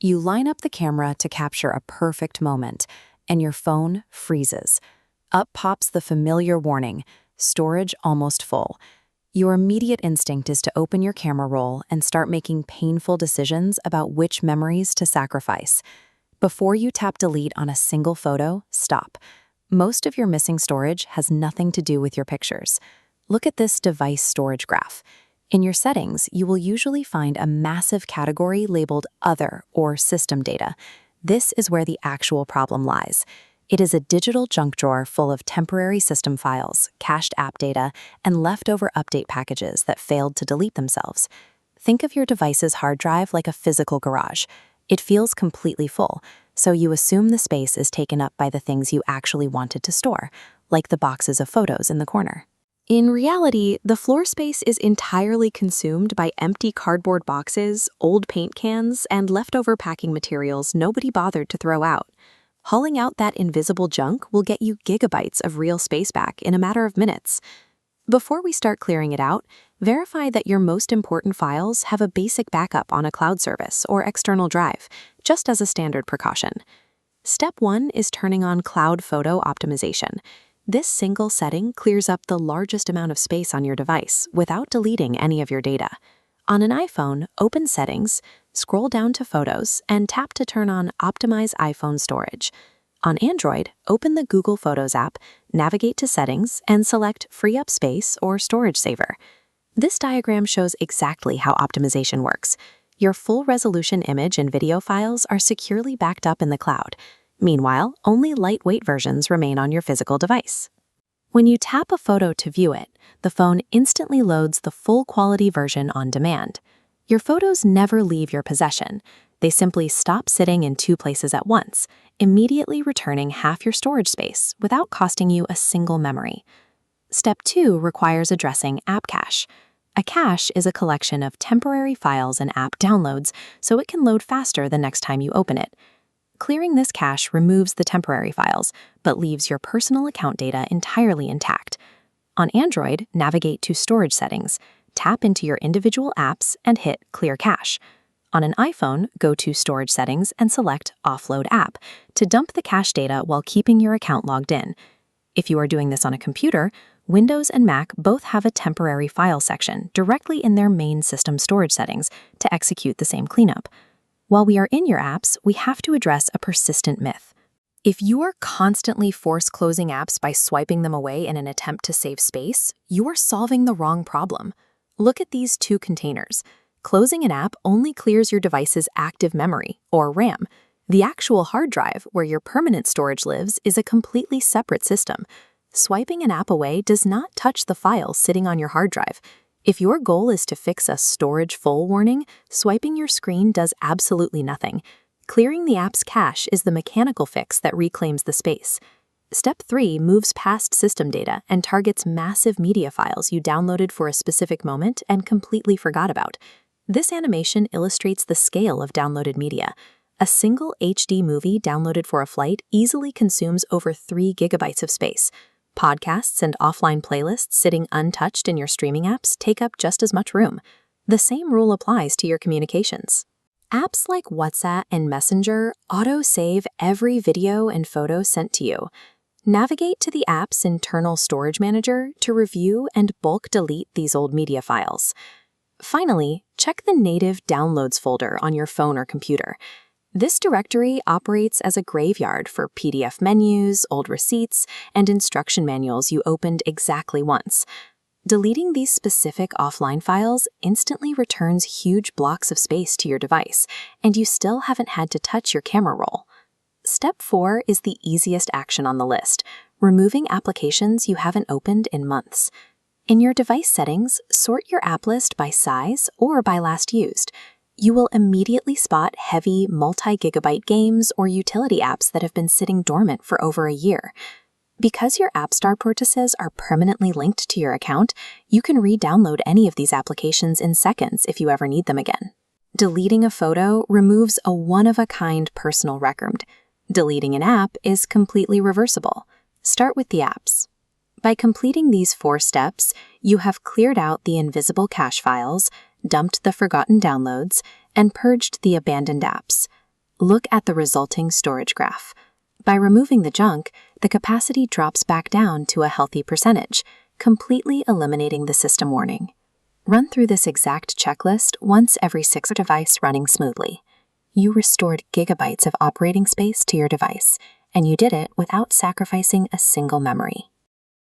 You line up the camera to capture a perfect moment, and your phone freezes. Up pops the familiar warning, storage almost full. Your immediate instinct is to open your camera roll and start making painful decisions about which memories to sacrifice. Before you tap delete on a single photo, stop. Most of your missing storage has nothing to do with your pictures. Look at this device storage graph. In your settings, you will usually find a massive category labeled Other or System Data. This is where the actual problem lies. It is a digital junk drawer full of temporary system files, cached app data, and leftover update packages that failed to delete themselves. Think of your device's hard drive like a physical garage. It feels completely full, so you assume the space is taken up by the things you actually wanted to store, like the boxes of photos in the corner. In reality, the floor space is entirely consumed by empty cardboard boxes, old paint cans, and leftover packing materials nobody bothered to throw out. Hauling out that invisible junk will get you gigabytes of real space back in a matter of minutes. Before we start clearing it out, verify that your most important files have a basic backup on a cloud service or external drive, just as a standard precaution. Step 1 is turning on Cloud Photo Optimization. This single setting clears up the largest amount of space on your device without deleting any of your data. On an iPhone, open Settings, scroll down to Photos, and tap to turn on Optimize iPhone Storage. On Android, open the Google Photos app, navigate to Settings, and select Free Up Space or Storage Saver. This diagram shows exactly how optimization works. Your full-resolution image and video files are securely backed up in the cloud. Meanwhile, only lightweight versions remain on your physical device. When you tap a photo to view it, the phone instantly loads the full-quality version on demand. Your photos never leave your possession. They simply stop sitting in two places at once, immediately returning half your storage space without costing you a single memory. Step 2 requires addressing app cache. A cache is a collection of temporary files and app downloads, so it can load faster the next time you open it. Clearing this cache removes the temporary files, but leaves your personal account data entirely intact. On Android, navigate to Storage Settings, tap into your individual apps, and hit Clear Cache. On an iPhone, go to Storage Settings and select Offload App to dump the cache data while keeping your account logged in. If you are doing this on a computer, Windows and Mac both have a temporary file section directly in their main system storage settings to execute the same cleanup. While we are in your apps, we have to address a persistent myth. If you are constantly force-closing apps by swiping them away in an attempt to save space, you are solving the wrong problem. Look at these two containers. Closing an app only clears your device's active memory, or RAM. The actual hard drive, where your permanent storage lives, is a completely separate system. Swiping an app away does not touch the files sitting on your hard drive. If your goal is to fix a storage full warning, swiping your screen does absolutely nothing. Clearing the app's cache is the mechanical fix that reclaims the space. Step 3 moves past system data and targets massive media files you downloaded for a specific moment and completely forgot about. This animation illustrates the scale of downloaded media. A single HD movie downloaded for a flight easily consumes over 3 gigabytes of space. Podcasts and offline playlists sitting untouched in your streaming apps take up just as much room. The same rule applies to your communications. Apps like WhatsApp and Messenger auto-save every video and photo sent to you. Navigate to the app's internal storage manager to review and bulk delete these old media files. Finally, check the native Downloads folder on your phone or computer. This directory operates as a graveyard for PDF menus, old receipts, and instruction manuals you opened exactly once. Deleting these specific offline files instantly returns huge blocks of space to your device, and you still haven't had to touch your camera roll. Step 4 is the easiest action on the list, removing applications you haven't opened in months. In your device settings, sort your app list by size or by last used. You will immediately spot heavy, multi-gigabyte games or utility apps that have been sitting dormant for over a year. Because your App Store purchases are permanently linked to your account, you can re-download any of these applications in seconds if you ever need them again. Deleting a photo removes a one-of-a-kind personal record. Deleting an app is completely reversible. Start with the apps. By completing these 4 steps, you have cleared out the invisible cache files, dumped the forgotten downloads, and purged the abandoned apps. Look at the resulting storage graph. By removing the junk, the capacity drops back down to a healthy percentage, completely eliminating the system warning. Run through this exact checklist once every 6 device running smoothly. You restored gigabytes of operating space to your device, and you did it without sacrificing a single memory.